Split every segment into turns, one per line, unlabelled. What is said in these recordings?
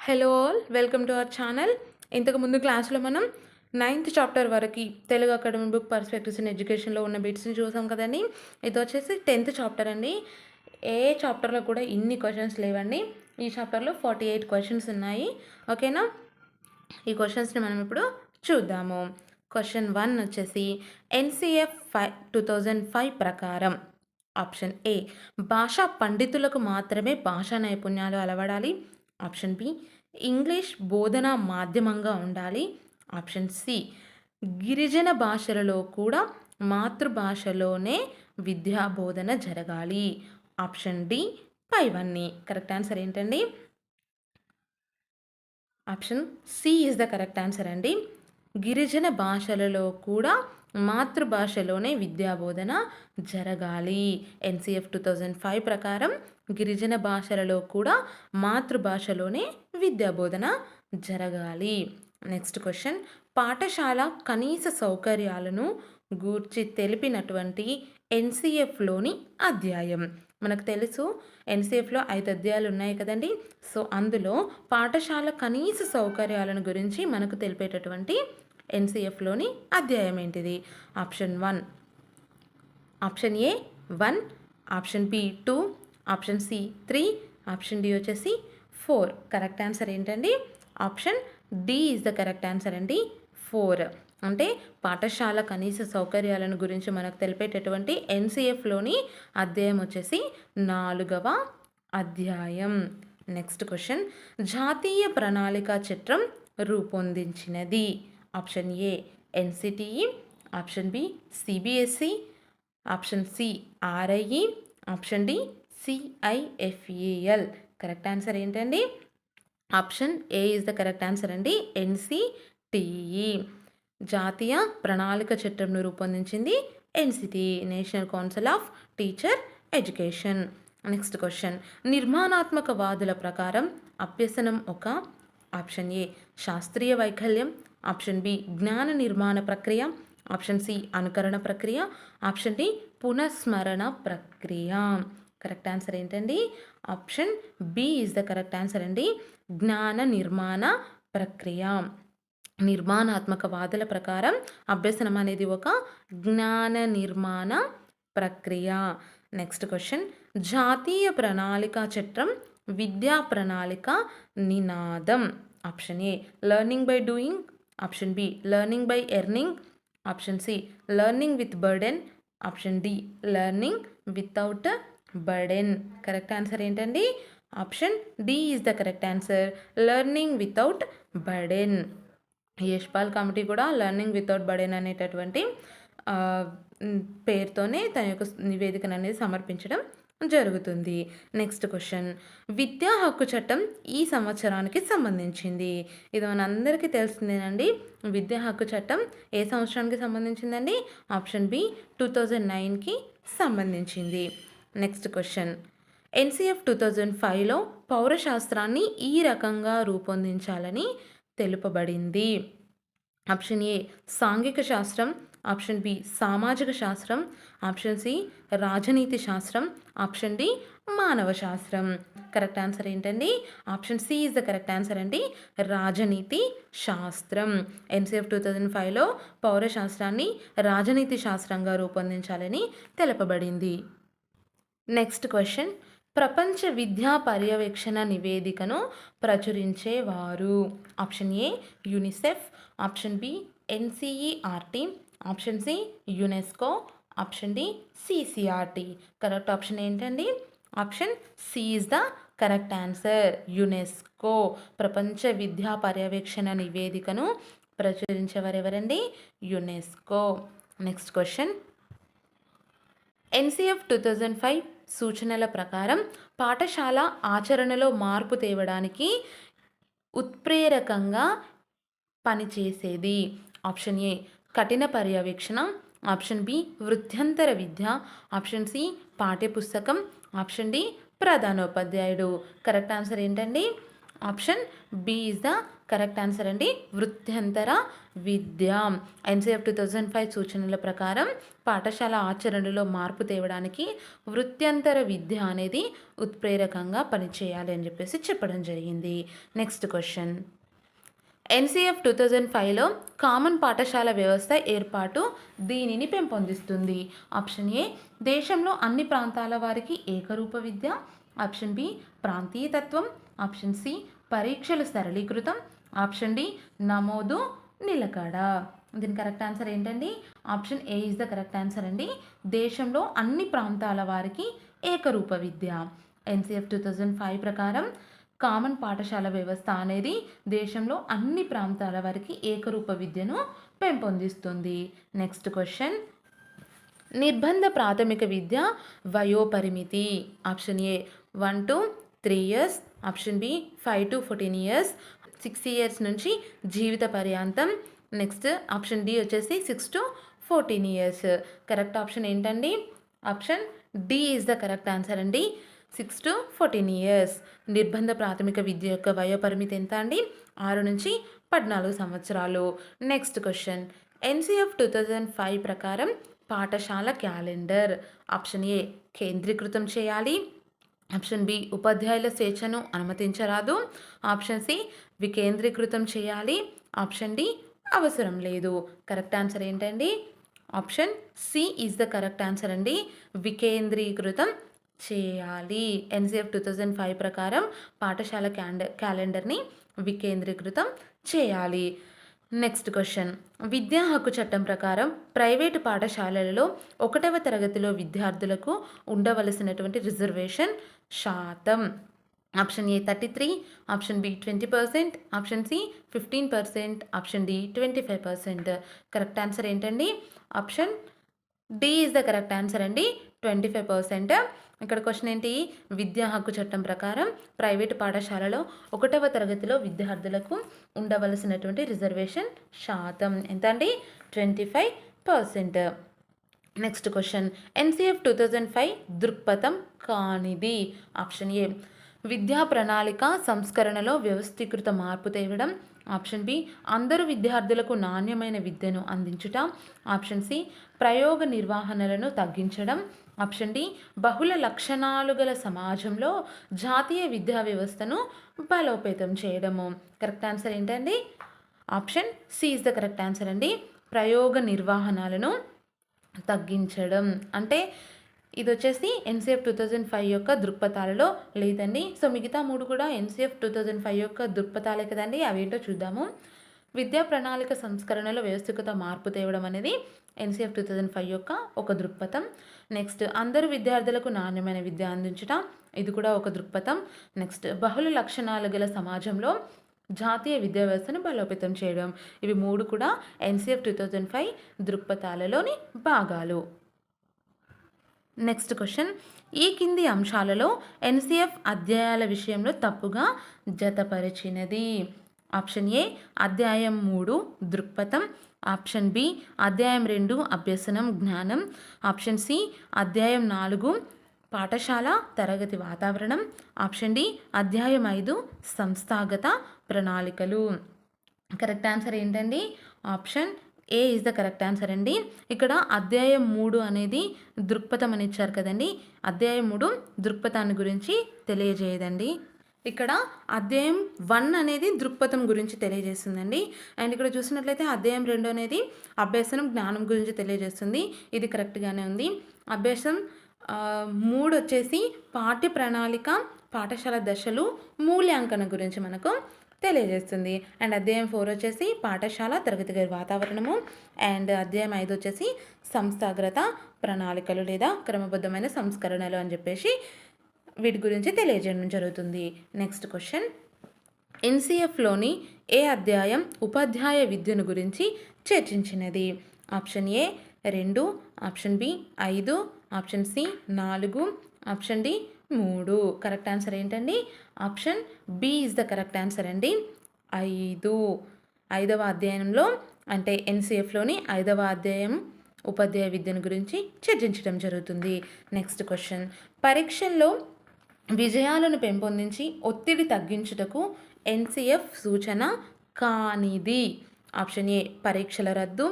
Hello all welcome to our channel. ఇంతకుముందు క్లాస్లో మనం నైన్త్ చాప్టర్ వరకు Telugu academy book perspectives in ఎడ్యుకేషన్లో ఉన్న బిట్స్ని చూసాం కదండి. ఇది వచ్చేసి 10th చాప్టర్ అండి. ఏ చాప్టర్లో కూడా ఇన్ని క్వశ్చన్స్ లేవండి. ఈ చాప్టర్లో 48 క్వశ్చన్స్ ఉన్నాయి. ఓకేనా, ఈ క్వశ్చన్స్ని మనం ఇప్పుడు చూద్దాము. క్వశ్చన్ 1 వచ్చేసి ఎన్సిఎఫ్ 2005 ప్రకారం ఆప్షన్ ఏ, భాషా పండితులకు మాత్రమే భాషా నైపుణ్యాలు అలవడాలి. ఆప్షన్ బి, ఇంగ్లీష్ బోధనా మాధ్యమంగా ఉండాలి. ఆప్షన్ సి, గిరిజన భాషలలో కూడా మాతృభాషలోనే విద్యా బోధన జరగాలి. ఆప్షన్ డి, పైవన్నీ. కరెక్ట్ ఆన్సర్ ఏంటండి? Option C is the correct answer అండి. గిరిజన భాషలలో కూడా మాతృభాషలోనే విద్యాబోధన జరగాలి. ఎన్సిఎఫ్ 2005 ప్రకారం గిరిజన భాషలలో కూడా మాతృభాషలోనే విద్యాబోధన జరగాలి. నెక్స్ట్ క్వశ్చన్, పాఠశాల కనీస సౌకర్యాలను గూర్చి తెలిపినటువంటి ఎన్సిఎఫ్లోని అధ్యాయం. మనకు తెలుసు ఎన్సిఎఫ్లో 5 అధ్యాయాలు ఉన్నాయి కదండి. సో అందులో పాఠశాల కనీస సౌకర్యాలను గురించి మనకు తెలిపేటటువంటి ఎన్సిఎఫ్లోని అధ్యాయం ఏంటిది? Option 1, option A 1, option B 2, option C 3, option D వచ్చేసి 4. కరెక్ట్ ఆన్సర్ ఏంటండి? Option D is the correct answer అండి, 4. అంటే పాఠశాల కనీస సౌకర్యాలను గురించి మనకు తెలిపేటటువంటి ఎన్సిఎఫ్లోని అధ్యాయం వచ్చేసి 4వ అధ్యాయం. నెక్స్ట్ క్వశ్చన్, జాతీయ ప్రణాళిక చిత్రం రూపొందించినది. Option A NCTE, option B CBSE, option C RIE, option D CIFAL. Correct answer ఏంటండి? Option A is the correct answer అండి, ఎన్సిటిఈ. జాతీయ ప్రణాళిక చిత్రంను రూపొందించింది NCTE, national council of teacher education. Next question, నిర్మాణాత్మక వాదుల ప్రకారం అభ్యసనం ఒక. ఆప్షన్ ఏ శాస్త్రీయ వైకల్యం, ఆప్షన్ బి జ్ఞాన నిర్మాణ ప్రక్రియ, ఆప్షన్ సి అనుకరణ ప్రక్రియ, ఆప్షన్ డి పునఃస్మరణ ప్రక్రియ. కరెక్ట్ ఆన్సర్ ఏంటండి? Option B is the correct answer అండి, జ్ఞాన నిర్మాణ ప్రక్రియ. నిర్మాణాత్మక వాదుల ప్రకారం అభ్యసనం అనేది ఒక జ్ఞాన నిర్మాణ ప్రక్రియ. నెక్స్ట్ క్వశ్చన్, జాతీయ ప్రణాళిక చట్టం విద్యా ప్రణాళిక నినాదం. Option A learning by doing, option B learning by earning, option C learning with burden, option D learning without burden. Correct answer ఏంటండి? Option D is the correct answer, learning without burden. Yashpal committee కూడా learning without burden అనేటటువంటి పేరుతోనే తన యొక్క నివేదికను అనేది సమర్పించడం జరుగుతుంది. నెక్స్ట్ క్వశ్చన్, విద్యా హక్కు చట్టం ఈ సంవత్సరానికి సంబంధించింది. ఇది మనందరికీ తెలిసిందేనండి. విద్యా హక్కు చట్టం ఏ సంవత్సరానికి సంబంధించిందండి? ఆప్షన్ బి 2009కి సంబంధించింది. నెక్స్ట్ క్వశ్చన్, ఎన్సిఎఫ్ 2005లో పౌరశాస్త్రాన్ని ఈ రకంగా రూపొందించాలని తెలుపబడింది. ఆప్షన్ ఏ సాంఘిక శాస్త్రం, ఆప్షన్ బి సామాజిక శాస్త్రం, ఆప్షన్ సి రాజనీతి శాస్త్రం, ఆప్షన్ డి మానవ శాస్త్రం. కరెక్ట్ ఆన్సర్ ఏంటండి? Option C is the correct answer అండి, రాజనీతి శాస్త్రం. ఎన్సిఎఫ్ 2005లో పౌరశాస్త్రాన్ని రాజనీతి శాస్త్రంగా రూపొందించాలని తెలుపబడింది. నెక్స్ట్ క్వశ్చన్, ప్రపంచ విద్యా పర్యవేక్షణ నివేదికను ప్రచురించేవారు. Option A UNICEF, option B NCERT, option C UNESCO, option D CCRT. Correct option ఏంటండి? Option C is the correct answer, UNESCO. ప్రపంచ విద్యా పర్యవేక్షణ నివేదికను ప్రచురించేవారు ఎవరండి? యునెస్కో. నెక్స్ట్ క్వశ్చన్, ఎన్సిఎఫ్ 2005 సూచనల ప్రకారం పాఠశాల ఆచరణలో మార్పు తేవడానికి ఉత్ప్రేరకంగా పనిచేసేది. ఆప్షన్ ఏ కఠిన పర్యవేక్షణ, ఆప్షన్ బి వృత్యంతర విద్య, ఆప్షన్ సి పాఠ్యపుస్తకం, ఆప్షన్ డి ప్రధానోపాధ్యాయుడు. కరెక్ట్ ఆన్సర్ ఏంటండి? Option B is the correct answer అండి. వృత్యంతర విద్య ఎన్సిఎఫ్ 2005 సూచనల ప్రకారం పాఠశాల ఆచరణలో మార్పు తేవడానికి వృత్యంతర విద్య అనేది ఉత్ప్రేరకంగా పనిచేయాలి అని చెప్పేసి చెప్పడం జరిగింది. నెక్స్ట్ క్వశ్చన్, ఎన్సిఎఫ్ 2005లో కామన్ పాఠశాల వ్యవస్థ ఏర్పాటు దీనిని పెంపొందిస్తుంది. ఆప్షన్ ఏ దేశంలో అన్ని ప్రాంతాల వారికి ఏకరూప విద్య, ఆప్షన్ బి ప్రాంతీయతత్వం, ఆప్షన్ సి పరీక్షలు సరళీకృతం, ఆప్షన్ డి నమోదు నిలకడ. దీని కరెక్ట్ ఆన్సర్ ఏంటండి? Option A is the correct answer అండి. దేశంలో అన్ని ప్రాంతాల వారికి ఏకరూప విద్య. ఎన్సిఎఫ్ 2005 ప్రకారం కామన్ పాఠశాల వ్యవస్థ అనేది దేశంలో అన్ని ప్రాంతాల వారికి ఏకరూప విద్యను పెంపొందిస్తుంది. నెక్స్ట్ క్వశ్చన్, నిర్బంధ ప్రాథమిక విద్య వయోపరిమితి. Option A 1 to 3 years, option B 5 to 14 years, 6 years నుంచి జీవిత పర్యాంతం. నెక్స్ట్ ఆప్షన్ డి వచ్చేసి 6 to 14 years. కరెక్ట్ ఆప్షన్ ఏంటండి? Option D is the correct answer అండి. 6 to 14 years. నిర్బంధ ప్రాథమిక విద్య యొక్క వయోపరిమితి ఎంత అండి? 6 నుంచి 14 సంవత్సరాలు. నెక్స్ట్ క్వశ్చన్, ఎన్సిఎఫ్ 2005 ప్రకారం పాఠశాల క్యాలెండర్ ఆప్షన్ ఏ కేంద్రీకృతం చేయాలి, ఆప్షన్ బి ఉపాధ్యాయుల స్వేచ్ఛను అనుమతించరాదు, ఆప్షన్ సి వికేంద్రీకృతం చేయాలి, ఆప్షన్ డి అవసరం లేదు. కరెక్ట్ ఆన్సర్ ఏంటండి? Option C is the correct answer అండి. వికేంద్రీకృతం చేయాలి. ఎన్సిఎఫ్ 2005 ప్రకారం పాఠశాల క్యాలెండర్ని వికేంద్రీకృతం చేయాలి. నెక్స్ట్ క్వశ్చన్, విద్యా హక్కు చట్టం ప్రకారం ప్రైవేటు పాఠశాలలలో 1వ తరగతిలో విద్యార్థులకు ఉండవలసినటువంటి రిజర్వేషన్ శాతం. Option A 33, option B 20%, option C 15%, option D 25%. Correct answer ఏంటండి? Option D is the correct answer అండి. 25%. ఇక్కడ క్వశ్చన్ ఏంటి? విద్యా హక్కు చట్టం ప్రకారం ప్రైవేటు పాఠశాలలో 1వ తరగతిలో విద్యార్థులకు ఉండవలసినటువంటి రిజర్వేషన్ శాతం ఎంత అండి? 25%. నెక్స్ట్ క్వశ్చన్, ఎన్సిఎఫ్ 2005 దృక్పథం కానిది. ఆప్షన్ ఏ విద్యా ప్రణాళిక సంస్కరణలో వ్యవస్థీకృత మార్పు తేవడం, ఆప్షన్ బి అందరు విద్యార్థులకు నాణ్యమైన విద్యను అందించుట, ఆప్షన్ సి ప్రయోగ నిర్వహణలను తగ్గించడం, ఆప్షన్ డి బహుళ లక్షణాలు గల సమాజంలో జాతీయ విద్యా వ్యవస్థను బలోపేతం చేయడము. కరెక్ట్ ఆన్సర్ ఏంటండి? Option C is the correct answer అండి. ప్రయోగ నిర్వహణలను తగ్గించడం అంటే ఇది వచ్చేసి ఎన్సిఎఫ్ 2005 యొక్క దృక్పథాలలో లేదండి. సో మిగతా 3 కూడా ఎన్సిఎఫ్ 2005 యొక్క దృక్పథాలే కదండి. అవేంటో చూద్దాము. విద్యా ప్రణాళిక సంస్కరణలో వ్యవస్థీకృత మార్పు తేవడం అనేది ఎన్సిఎఫ్ 2005 యొక్క ఒక దృక్పథం. నెక్స్ట్ అందరు విద్యార్థులకు నాణ్యమైన విద్య అందించడం, ఇది కూడా ఒక దృక్పథం. నెక్స్ట్ బహుళ లక్షణాలు గల సమాజంలో జాతీయ విద్యా వ్యవస్థను బలోపేతం చేయడం, ఇవి 3 కూడా ఎన్సిఎఫ్ 2005 దృక్పథాలలోని భాగాలు. నెక్స్ట్ క్వశ్చన్, ఈ కింది అంశాలలో ఎన్సిఎఫ్ అధ్యాయాల విషయంలో తప్పుగా జతపరిచినది. ఆప్షన్ ఏ అధ్యాయం 3 దృక్పథం, ఆప్షన్ బి అధ్యాయం 2 అభ్యసనం జ్ఞానం, ఆప్షన్ సి అధ్యాయం 4 పాఠశాల తరగతి వాతావరణం, ఆప్షన్ డి అధ్యాయం 5 సంస్థాగత ప్రణాళికలు. కరెక్ట్ ఆన్సర్ ఏంటండి? Option A is the correct answer అండి. ఇక్కడ అధ్యాయం 3 అనేది దృక్పథం అని ఇచ్చారు కదండి. అధ్యాయం 3 దృక్పథాన్ని గురించి తెలియజేయదండి. ఇక్కడ అధ్యాయం 1 అనేది దృక్పథం గురించి తెలియజేస్తుందండి. అండ్ ఇక్కడ చూసినట్లయితే అధ్యాయం 2 అనేది అభ్యాసం జ్ఞానం గురించి తెలియజేస్తుంది. ఇది కరెక్ట్గానే ఉంది. అభ్యాసం 3 వచ్చేసి పాఠ్య ప్రణాళిక, పాఠశాల దశలు, మూల్యాంకనం గురించి మనకు తెలియజేస్తుంది. అండ్ అధ్యాయం 4 వచ్చేసి పాఠశాల తరగతి గది వాతావరణము, అండ్ అధ్యాయం 5 వచ్చేసి సంస్థాగత ప్రణాళికలు లేదా క్రమబద్ధమైన సంస్కరణలు అని చెప్పేసి వీటి గురించి తెలియజేయడం జరుగుతుంది. నెక్స్ట్ క్వశ్చన్, ఎన్సిఎఫ్లోని ఏ అధ్యాయం ఉపాధ్యాయ విద్యను గురించి చర్చించినది? Option A 2, option B 5, option C 4, option D 3. Correct answer ఏంటండి? Option B is the correct answer అండి. 5వ అధ్యాయంలో అంటే ఎన్సిఎఫ్లోని 5వ అధ్యాయం ఉపాధ్యాయ విద్యను గురించి చర్చించడం జరుగుతుంది. నెక్స్ట్ క్వశ్చన్, పరీక్షల్లో విజయాలను పెంపొందించి ఒత్తిడి తగ్గించుటకు ఎన్సిఎఫ్ సూచన కానిది? ఆప్షన్ ఏ పరీక్షల రద్దు,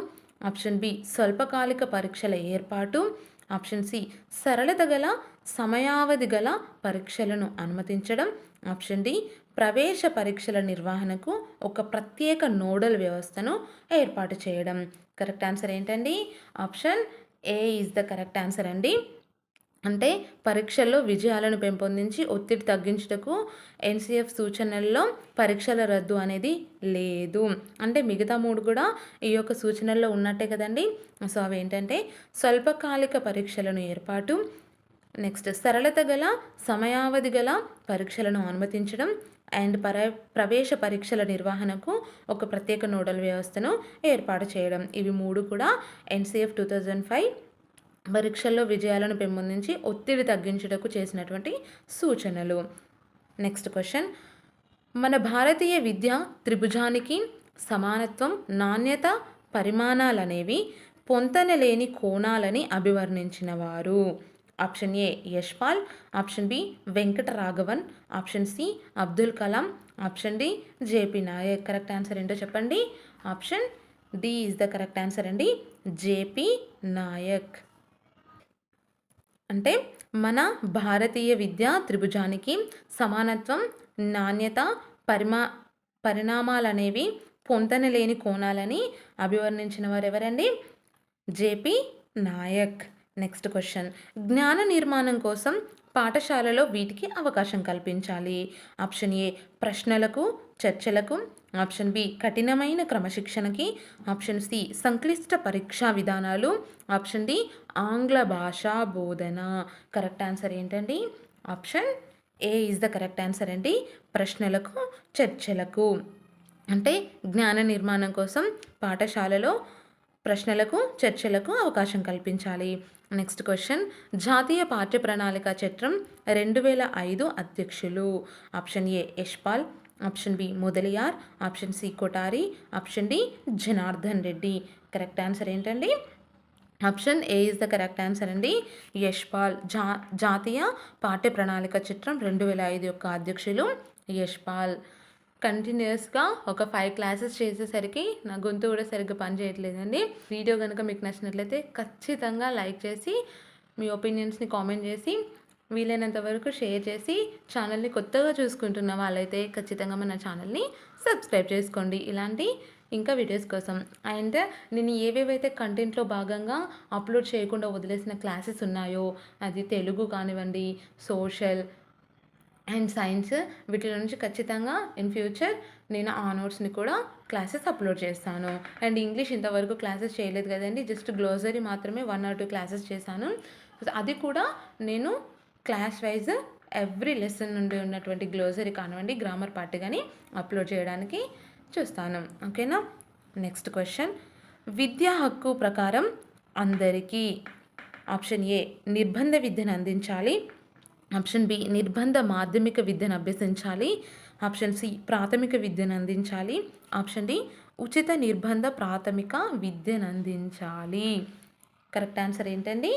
ఆప్షన్ బి స్వల్పకాలిక పరీక్షల ఏర్పాటు, ఆప్షన్ సి సరళత గల సమయావధి గల పరీక్షలను అనుమతించడం, ఆప్షన్ డి ప్రవేశ పరీక్షల నిర్వహణకు ఒక ప్రత్యేక నోడల్ వ్యవస్థను ఏర్పాటు చేయడం. కరెక్ట్ ఆన్సర్ ఏంటండి? Option A is the correct answer అండి. అంటే పరీక్షల్లో విజయాలను పెంపొందించి ఒత్తిడి తగ్గించుటకు ఎన్సిఎఫ్ సూచనల్లో పరీక్షల రద్దు అనేది లేదు. అంటే మిగతా 3 కూడా ఈ యొక్క సూచనల్లో ఉన్నట్టే కదండి. సో అవి ఏంటంటే స్వల్పకాలిక పరీక్షలను ఏర్పాటు, నెక్స్ట్ సరళత గల సమయావధి గల పరీక్షలను అనుమతించడం అండ్ ప్రవేశ పరీక్షల నిర్వహణకు ఒక ప్రత్యేక నోడల్ వ్యవస్థను ఏర్పాటు చేయడం. ఇవి 3 కూడా ఎన్సిఎఫ్ 2005 పరీక్షల్లో విజయాలను పెంపొందించి ఒత్తిడి తగ్గించుటకు చేసినటువంటి సూచనలు. నెక్స్ట్ క్వశ్చన్, మన భారతీయ విద్యా త్రిభుజానికి సమానత్వం, నాణ్యత, పరిమాణాలనేవి పొంతనలేని కోణాలని అభివర్ణించిన వారు? Option A Yashpal, option B Venkataraghavan, option C Abdul Kalam, option D JP Naik. Correct answer ఏంటో చెప్పండి. Option D is the correct answer అండి, జేపీ నాయక్. అంటే మన భారతీయ విద్యా త్రిభుజానికి సమానత్వం, నాణ్యత, పరిణామాలనేవి పొంతనలేని కోణాలని అభివర్ణించిన వారు ఎవరండి? జేపీ నాయక్. నెక్స్ట్ క్వశ్చన్, జ్ఞాన నిర్మాణం కోసం పాఠశాలలో వీటికి అవకాశం కల్పించాలి. ఆప్షన్ ఏ ప్రశ్నలకు, చర్చలకు, ఆప్షన్ బి కఠినమైన క్రమశిక్షణకి, ఆప్షన్ సి సంక్లిష్ట పరీక్షా విధానాలు, ఆప్షన్ డి ఆంగ్ల భాషా బోధన. కరెక్ట్ ఆన్సర్ ఏంటండి? Option A is the correct answer అండి, ప్రశ్నలకు, చర్చలకు. అంటే జ్ఞాన నిర్మాణం కోసం పాఠశాలలో ప్రశ్నలకు, చర్చలకు అవకాశం కల్పించాలి. నెక్స్ట్ క్వశ్చన్, జాతీయ పాఠ్య ప్రణాళిక చట్టం 2005 అధ్యక్షులు? Option A Yashpal, option B Mudaliar, option C Kothari, option D Janardhan Reddy. Correct answer ఏంటండి? Option A is the correct answer అండి, యశ్పాల్. జాతీయ పాఠ్య ప్రణాళిక చట్టం 2005 యొక్క అధ్యక్షులు యశ్పాల్. కంటిన్యూస్గా ఒక 5 క్లాసెస్ చేసేసరికి నా గొంతు కూడా సరిగ్గా పనిచేయట్లేదండి. వీడియో కనుక మీకు నచ్చినట్లయితే ఖచ్చితంగా లైక్ చేసి మీ ఒపీనియన్స్ని కామెంట్ చేసి వీలైనంత వరకు షేర్ చేసి ఛానల్ని కొత్తగా చూసుకుంటున్న వాళ్ళైతే ఖచ్చితంగా మన ఛానల్ని సబ్స్క్రైబ్ చేసుకోండి ఇలాంటి ఇంకా వీడియోస్ కోసం. అండ్ నేను ఏవేవైతే కంటెంట్లో భాగంగా అప్లోడ్ చేయకుండా వదిలేసిన క్లాసెస్ ఉన్నాయో, అది తెలుగు కానివ్వండి, సోషల్ అండ్ సైన్స్, వీటి నుంచి ఖచ్చితంగా ఇన్ ఫ్యూచర్ నేను ఆ నోట్స్ని కూడా క్లాసెస్ అప్లోడ్ చేస్తాను. అండ్ ఇంగ్లీష్ ఇంతవరకు క్లాసెస్ చేయలేదు కదండి, జస్ట్ గ్లోసరీ మాత్రమే 1 or 2 క్లాసెస్ చేశాను. అది కూడా నేను క్లాస్ వైజ్ ఎవ్రీ లెసన్ నుండి ఉన్నటువంటి గ్లోసరీ కానివ్వండి, గ్రామర్ పార్ట్ కానీ అప్లోడ్ చేయడానికి చూస్తాను. ఓకేనా? నెక్స్ట్ క్వశ్చన్, విద్యా హక్కు ప్రకారం అందరికీ ఆప్షన్ ఏ నిర్బంధ విద్యను అందించాలి, ఆప్షన్ బి నిర్బంధ మాధ్యమిక విద్యను అభ్యసించాలి, ఆప్షన్ సి ప్రాథమిక విద్యను అందించాలి, ఆప్షన్ డి ఉచిత నిర్బంధ ప్రాథమిక విద్యను అందించాలి. కరెక్ట్ ఆన్సర్ ఏంటండి?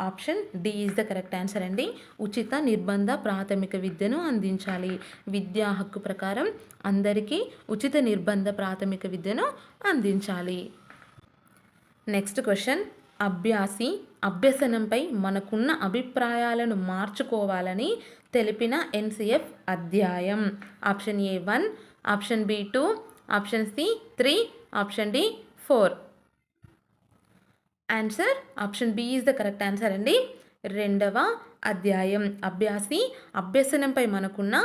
Option D is the correct answer అండి, ఉచిత నిర్బంధ ప్రాథమిక విద్యను అందించాలి. విద్యా హక్కు ప్రకారం అందరికీ ఉచిత నిర్బంధ ప్రాథమిక విద్యను అందించాలి. నెక్స్ట్ క్వశ్చన్, అభ్యసనంపై మనకున్న అభిప్రాయాలను మార్చుకోవాలని తెలిపిన ఎన్సిఎఫ్ అధ్యాయం? Option A 1, option B 2, option C 3, option D 4. Answer option B is the correct answer అండి, 2వ అధ్యాయం. అభ్యసనంపై మనకున్న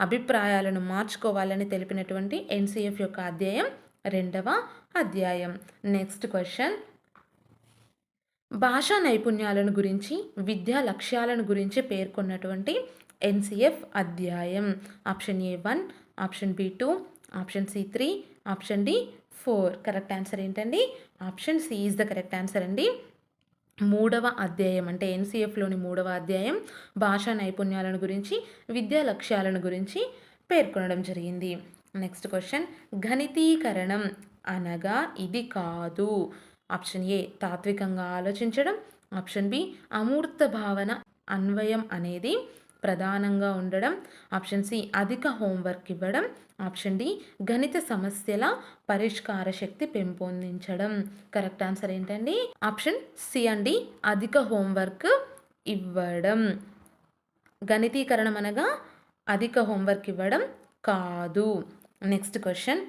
అభిప్రాయాలను మార్చుకోవాలని తెలిపినటువంటి ఎన్సిఎఫ్ యొక్క అధ్యాయం 2వ అధ్యాయం. నెక్స్ట్ క్వశ్చన్, భాషా నైపుణ్యాలను గురించి, విద్యా లక్ష్యాలను గురించి పేర్కొన్నటువంటి ఎన్సిఎఫ్ అధ్యాయం? Option A 1, option B 2, option C 3, option D 4. Correct answer ఏంటండి? Option C is the correct answer అండి, 3వ అధ్యాయం. అంటే ఎన్సిఎఫ్లోని 3వ అధ్యాయం భాషా నైపుణ్యాలను గురించి, విద్యా లక్ష్యాలను గురించి పేర్కొనడం జరిగింది. నెక్స్ట్ క్వశ్చన్, గణితీకరణం అనగా ఇది కాదు? ఆప్షన్ ఏ తాత్వికంగా ఆలోచించడం, ఆప్షన్ బి అమూర్త భావన అన్వయం అనేది, ప్రధానంగా ఉండడం. ఆప్షన్ సి అధిక హోంవర్క్ ఇవ్వడం. ఆప్షన్ డి గణిత సమస్యల పరిష్కార శక్తి పెంపొందించడం. కరెక్ట్ ఆన్సర్ ఏంటండి? ఆప్షన్ సి అండి, అధిక హోంవర్క్ ఇవ్వడం. గణితీకరణం అనగా అధిక హోంవర్క్ ఇవ్వడం కాదు. నెక్స్ట్ క్వశ్చన్,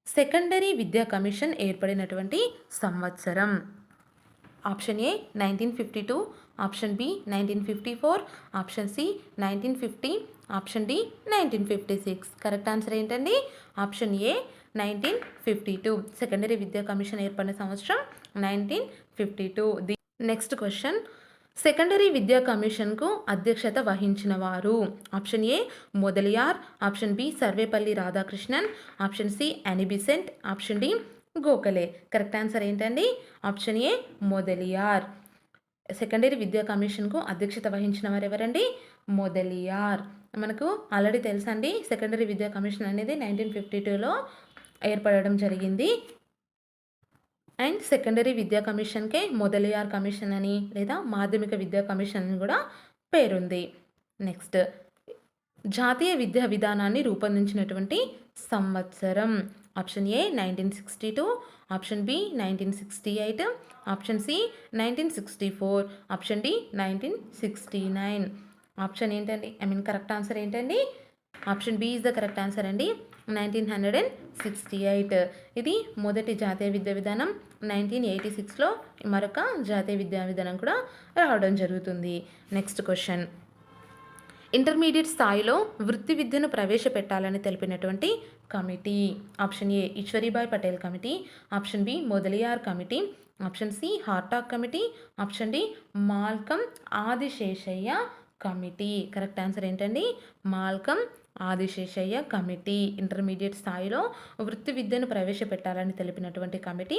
సెకండరీ విద్యా కమిషన్ ఏర్పడినటువంటి సంవత్సరం. Option A 1952, option B 1954, option C 1950, option D 1956. Correct answer ఏంటండి? Option A 1952. సెకండరీ విద్యా కమిషన్ ఏర్పడిన సంవత్సరం 1952. నెక్స్ట్ క్వశ్చన్, సెకండరీ విద్యా కమిషన్కు అధ్యక్షత వహించిన వారు. Option A Mudaliar, option B Sarvepalli Radhakrishnan, option C Annie Besant, option D Gokhale. Correct answer ఏంటండి? Option A Mudaliar. సెకండరీ విద్యా కమిషన్కు అధ్యక్షత వహించిన వారు ఎవరండి? మొదలియార్. మనకు ఆల్రెడీ తెలుసండి, సెకండరీ విద్యా కమిషన్ అనేది 1952లో ఏర్పడడం జరిగింది. అండ్ సెకండరీ విద్యా కమిషన్కే మొదలియార్ కమిషన్ అని లేదా మాధ్యమిక విద్యా కమిషన్ అని కూడా పేరుంది. నెక్స్ట్, జాతీయ విద్యా విధానాన్ని రూపొందించినటువంటి సంవత్సరం. Option A 1962, option B 1968, option C 1964, option D 1969. Option ఏంటండి? కరెక్ట్ ఆన్సర్ ఏంటండి? Option B is the correct answer అండి, 1968. ఇది మొదటి జాతీయ విద్యా విధానం. 1986లో మరొక జాతీయ విద్యా విధానం కూడా రావడం జరుగుతుంది. నెక్స్ట్ క్వశ్చన్, ఇంటర్మీడియట్ స్థాయిలో వృత్తి విద్యను ప్రవేశపెట్టాలని తెలిపినటువంటి committee. Option A Ishwaribai Patel committee, option B Mudaliar committee, option C Hartog committee, option D Malcolm Adiseshiah committee. Correct answer ఏంటండి? Malcolm Adiseshiah committee. ఇంటర్మీడియట్ స్థాయిలో వృత్తి విద్యను ప్రవేశపెట్టాలని తెలిపినటువంటి కమిటీ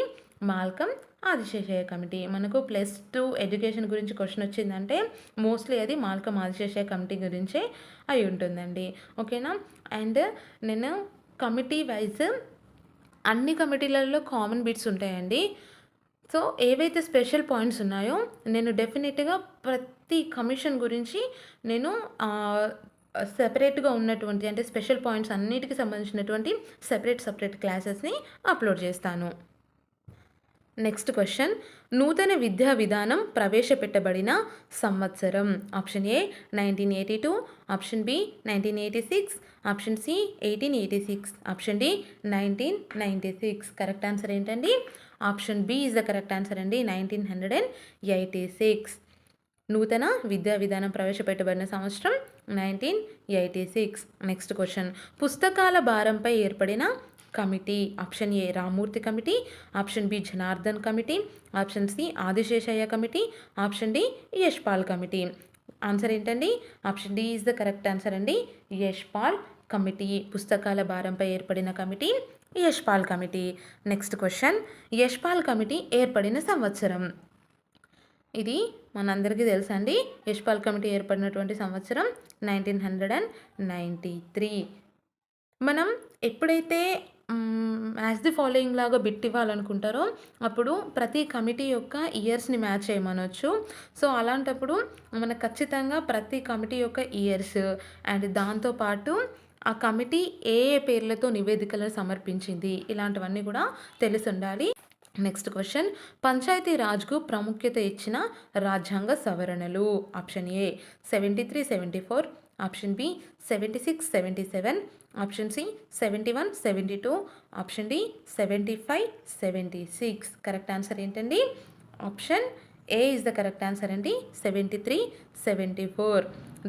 మాల్కమ్ ఆదిశేషయ్య కమిటీ. మనకు +2 ఎడ్యుకేషన్ గురించి క్వశ్చన్ వచ్చిందంటే మోస్ట్లీ అది మాల్కమ్ ఆదిశేషయ్య కమిటీ గురించే అయి ఉంటుందండి. ఓకేనా? అండ్ నేను కమిటీ వైజ్ అన్ని కమిటీలలో కామన్ బిట్స్ ఉంటాయండి. సో ఏవైతే స్పెషల్ పాయింట్స్ ఉన్నాయో నేను డెఫినెట్గా ప్రతి కమిషన్ గురించి నేను సెపరేట్గా ఉన్నటువంటి అంటే స్పెషల్ పాయింట్స్ అన్నిటికి సంబంధించినటువంటి సెపరేట్ క్లాసెస్ని అప్లోడ్ చేస్తాను. నెక్స్ట్ క్వశ్చన్, నూతన విద్యా విధానం ప్రవేశపెట్టబడిన సంవత్సరం. Option A 1982, option B 1986, option C 1886, option D 1996. Correct answer ఏంటండి? Option B is the correct answer అండి, 1986. నూతన విద్యా విధానం ప్రవేశపెట్టబడిన సంవత్సరం 1986. నెక్స్ట్ క్వశ్చన్, పుస్తకాల భారంపై ఏర్పడిన committee. Option A Ramamurthy committee, option B Janardhan committee, option C Adiseshiah committee, option D Yashpal committee. Answer ఏంటండి? Option D is the correct answer అండి, యశ్పాల్ కమిటీ. పుస్తకాల భారంపై ఏర్పడిన committee Yashpal committee. Next question, Yashpal committee ఏర్పడిన సంవత్సరం. ఇది మనందరికీ తెలుసండి, యశ్పాల్ కమిటీ ఏర్పడినటువంటి సంవత్సరం 1993. మనం ఎప్పుడైతే మ్యాచ్ ది ఫాలోయింగ్ లాగా బిట్ ఇవ్వాలనుకుంటారో అప్పుడు ప్రతి కమిటీ యొక్క ఇయర్స్ని మ్యాచ్ చేయమనొచ్చు. సో అలాంటప్పుడు మనకు ఖచ్చితంగా ప్రతి కమిటీ యొక్క ఇయర్స్ అండ్ దాంతోపాటు ఆ కమిటీ ఏ ఏ పేర్లతో నివేదికలను సమర్పించింది ఇలాంటివన్నీ కూడా తెలిసి ఉండాలి. నెక్స్ట్ క్వశ్చన్, పంచాయతీ రాజ్కు ప్రాముఖ్యత ఇచ్చిన రాజ్యాంగ సవరణలు. Option A 73-74, option B 76-77, option C 71-72, option D 75-76. Correct answer ఏంటండి? Option A is the correct answer అండి, 73-74.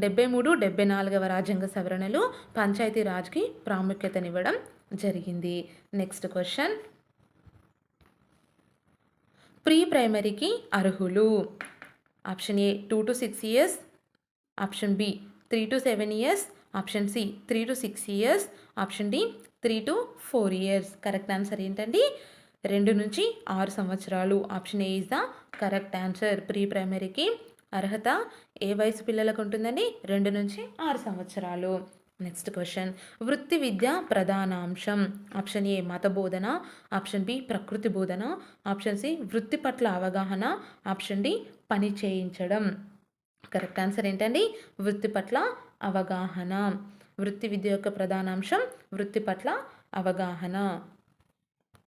73-74వ రాజ్యాంగ సవరణలు పంచాయతీ రాజ్కి ప్రాముఖ్యతనివ్వడం జరిగింది. నెక్స్ట్ క్వశ్చన్, ప్రీ ప్రైమరీకి అర్హులు. Option A 2 to 6 years, option B 3 to 7 years, option C 3 to 6 years, option D 3 to 4 years. Correct answer ఏంటండి? 2 నుంచి 6 సంవత్సరాలు. Option A is the correct answer. Pre ప్రైమరీకి అర్హత ఏ వయసు పిల్లలకు ఉంటుందండి? 2 నుంచి 6 సంవత్సరాలు. నెక్స్ట్ క్వశ్చన్, వృత్తి విద్య ప్రధానాంశం. ఆప్షన్ ఏ మత బోధన, ఆప్షన్ బి ప్రకృతి బోధన, ఆప్షన్ సి వృత్తి పట్ల అవగాహన, ఆప్షన్ డి పని చేయించడం. కరెక్ట్ ఆన్సర్ ఏంటండి? వృత్తి పట్ల అవగాహన. వృత్తి విద్య యొక్క ప్రధానాంశం వృత్తి పట్ల అవగాహన.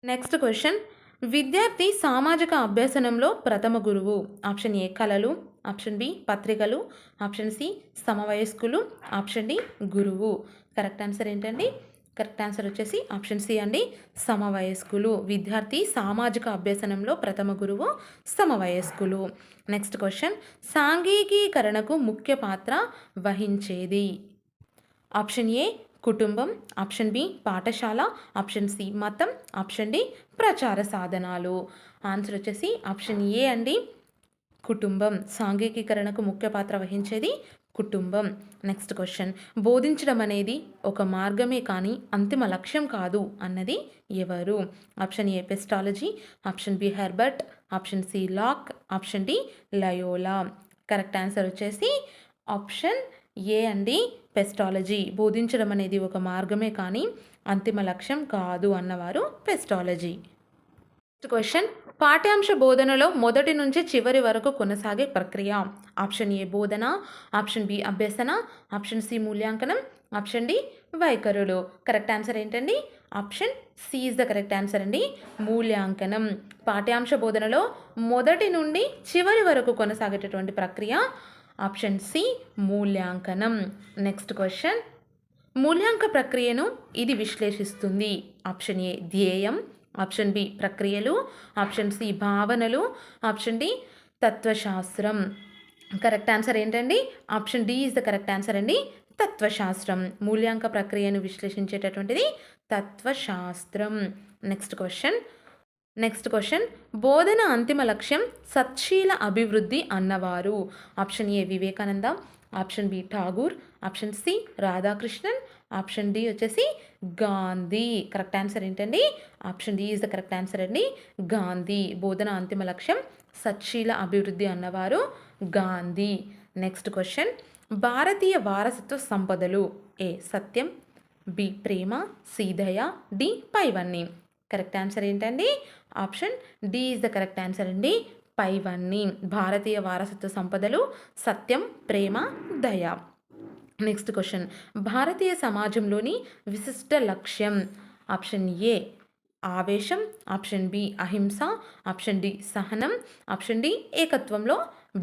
Next question. విద్యార్థి సామాజిక అభ్యసనంలో ప్రథమ గురువు. ఆప్షన్ ఏ కళలు, ఆప్షన్ బి పత్రికలు, ఆప్షన్ సి సమవయస్కులు, ఆప్షన్ డి గురువు. కరెక్ట్ ఆన్సర్ ఏంటండి? కరెక్ట్ ఆన్సర్ వచ్చేసి ఆప్షన్ సి అండి, సమవయస్కులు. విద్యార్థి సామాజిక అభ్యసనంలో ప్రథమ గురువు సమవయస్కులు. Next question. సాంఘికీకరణకు ముఖ్య పాత్ర వహించేది. ఆప్షన్ ఏ కుటుంబం, ఆప్షన్ బి పాఠశాల, ఆప్షన్ సి మతం, ఆప్షన్ డి ప్రచార సాధనాలు. ఆన్సర్ వచ్చేసి ఆప్షన్ ఏ అండి, కుటుంబం. సాంఘికీకరణకు ముఖ్య పాత్ర వహించేది కుటుంబం. Next question. బోధించడం అనేది ఒక మార్గమే కానీ అంతిమ లక్ష్యం కాదు అన్నది ఎవరు? Option A Pestalozzi, option B Herbert, option C Locke, option D Loyola. Correct answer వచ్చేసి ఆప్షన్ ఏ అండి, పెస్టాలజీ. బోధించడం అనేది ఒక మార్గమే కానీ అంతిమ లక్ష్యం కాదు అన్నవారు పెస్టాలజీ. Next question. పాఠ్యాంశ బోధనలో మొదటి నుంచి చివరి వరకు కొనసాగే ప్రక్రియ. ఆప్షన్ ఏ బోధన, ఆప్షన్ బి అభ్యసన, ఆప్షన్ సి మూల్యాంకనం, ఆప్షన్ డి వైఖరులు. కరెక్ట్ ఆన్సర్ ఏంటండి? Option C is the correct answer అండి, మూల్యాంకనం. పాఠ్యాంశ బోధనలో మొదటి నుండి చివరి వరకు కొనసాగేటటువంటి ప్రక్రియ ఆప్షన్ సి మూల్యాంకనం. Next question. మూల్యాంక ప్రక్రియను ఇది విశ్లేషిస్తుంది. ఆప్షన్ ఏ ధ్యేయం, ఆప్షన్ బి ప్రక్రియలు, ఆప్షన్ సి భావనలు, ఆప్షన్ డి తత్వశాస్త్రం. కరెక్ట్ ఆన్సర్ ఏంటండి? Option D is the correct answer అండి, తత్వశాస్త్రం. మూల్యాంక ప్రక్రియను విశ్లేషించేటటువంటిది తత్వశాస్త్రం. Next question. బోధన అంతిమ లక్ష్యం సత్శీల అభివృద్ధి అన్నవారు. Option A Vivekananda, option B Tagore, option C Radhakrishnan, option D వచ్చేసి గాంధీ. కరెక్ట్ ఆన్సర్ ఏంటండి? Option D is the correct answer అండి, గాంధీ. బోధన అంతిమ లక్ష్యం సత్శీల అభివృద్ధి అన్నవారు గాంధీ. Next question. భారతీయ వారసత్వ సంపదలు. ఏ సత్యం, బి ప్రేమ, సి దయ, డి పైవన్నీ. కరెక్ట్ ఆన్సర్ ఏంటండి? Option D is the correct answer అండి, పైవన్నీ. భారతీయ వారసత్వ సంపదలు సత్యం, ప్రేమ, దయ. Next question. భారతీయ సమాజంలోని విశిష్ట లక్ష్యం. ఆప్షన్ ఏ ఆవేశం, ఆప్షన్ బి అహింస, ఆప్షన్ డి సహనం, ఆప్షన్ డి ఏకత్వంలో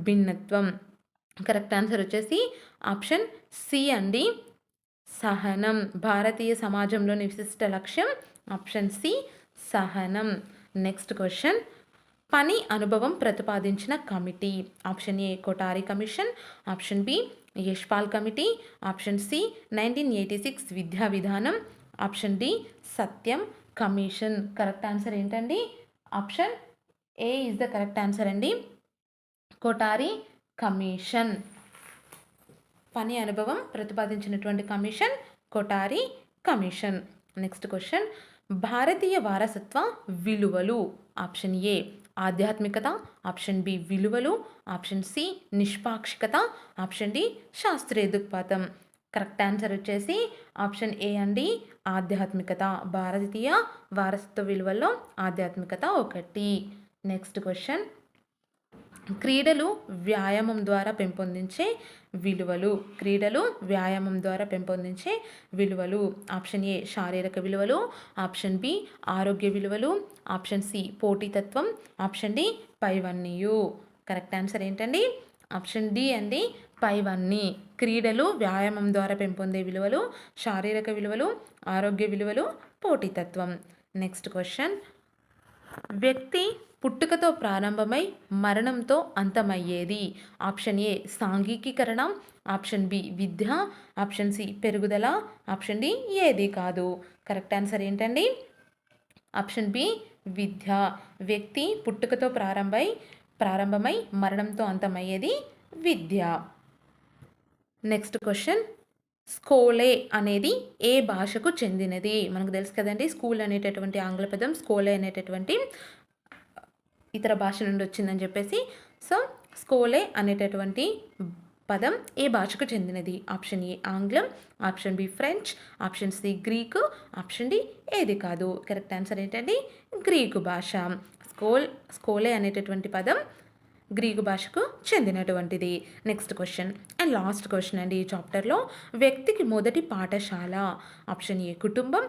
భిన్నత్వం. కరెక్ట్ ఆన్సర్ వచ్చేసి ఆప్షన్ సి అండి, సహనం. భారతీయ సమాజంలోని విశిష్ట లక్ష్యం ఆప్షన్ సి సహనం. Next question. పని అనుభవం ప్రతిపాదించిన కమిటీ. Option A Kothari commission, option B Yashpal committee, option C 1986 విద్యా విధానం, option D Satyam commission. Correct answer ఏంటండి? Option A is the correct answer అండి, కొఠారి కమిషన్. పని అనుభవం ప్రతిపాదించినటువంటి commission Kothari commission. Next question. భారతీయ వారసత్వ విలువలు. ఆప్షన్ ఏ ఆధ్యాత్మికత, ఆప్షన్ బి విలువలు, ఆప్షన్ సి నిష్పాక్షికత, ఆప్షన్ డి శాస్త్రీయ దృక్పథం. కరెక్ట్ ఆన్సర్ వచ్చేసి ఆప్షన్ ఏ అండి, ఆధ్యాత్మికత. భారతీయ వారసత్వ విలువల్లో ఆధ్యాత్మికత ఒకటి. Next question. క్రీడలు వ్యాయామం ద్వారా పెంపొందించే విలువలు. క్రీడలు వ్యాయామం ద్వారా పెంపొందించే విలువలు. ఆప్షన్ ఏ శారీరక విలువలు, ఆప్షన్ బి ఆరోగ్య విలువలు, ఆప్షన్ సి పోటీతత్వం, ఆప్షన్ డి పైవన్నీయు. కరెక్ట్ ఆన్సర్ ఏంటండి? ఆప్షన్ డి అండి, పైవన్నీ. క్రీడలు వ్యాయామం ద్వారా పెంపొందే విలువలు, శారీరక విలువలు, ఆరోగ్య విలువలు, పోటీతత్వం. Next question. వ్యక్తి పుట్టుకతో ప్రారంభమై మరణంతో అంతమయ్యేది. ఆప్షన్ ఏ సాంఘికీకరణ, ఆప్షన్ బి విద్య, ఆప్షన్ సి పెరుగుదల, ఆప్షన్ డి ఏది కాదు. కరెక్ట్ ఆన్సర్ ఏంటండి? ఆప్షన్ బి విద్య. వ్యక్తి పుట్టుకతో ప్రారంభమై మరణంతో అంతమయ్యేది విద్య. Next question. స్కోలే అనేది ఏ భాషకు చెందినది? మనకు తెలుసు కదండి, స్కూల్ అనేటటువంటి ఆంగ్ల పదం స్కోలే అనేటటువంటి ఇతర భాష నుండి వచ్చిందని చెప్పేసి. సో స్కోలే అనేటటువంటి పదం ఏ భాషకు చెందినది? ఆప్షన్ ఏ ఆంగ్లం, option B French, option C Greek, option D ఏది కాదు. కరెక్ట్ ఆన్సర్ ఏంటండి? గ్రీకు భాష. స్కోలే అనేటటువంటి పదం గ్రీకు భాషకు చెందినటువంటిది. Next question and last question అండి ఈ చాప్టర్‌లో. వ్యక్తికి మొదటి పాఠశాల. ఆప్షన్ ఏ కుటుంబం,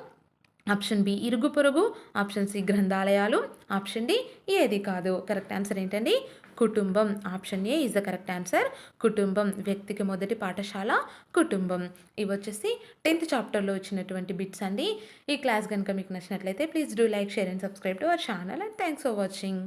ఆప్షన్ బి ఇరుగు పొరుగు, ఆప్షన్ సి గ్రంథాలయాలు, ఆప్షన్ డి ఏది కాదు. కరెక్ట్ ఆన్సర్ ఏంటండి? కుటుంబం. Option A is the correct answer. కుటుంబం. వ్యక్తికి మొదటి పాఠశాల కుటుంబం. ఇవి వచ్చేసి 10th చాప్టర్లో వచ్చినటువంటి బిట్స్ అండి. ఈ క్లాస్ కనుక మీకు నచ్చినట్లయితే please do like, share and subscribe to our channel and thanks for watching.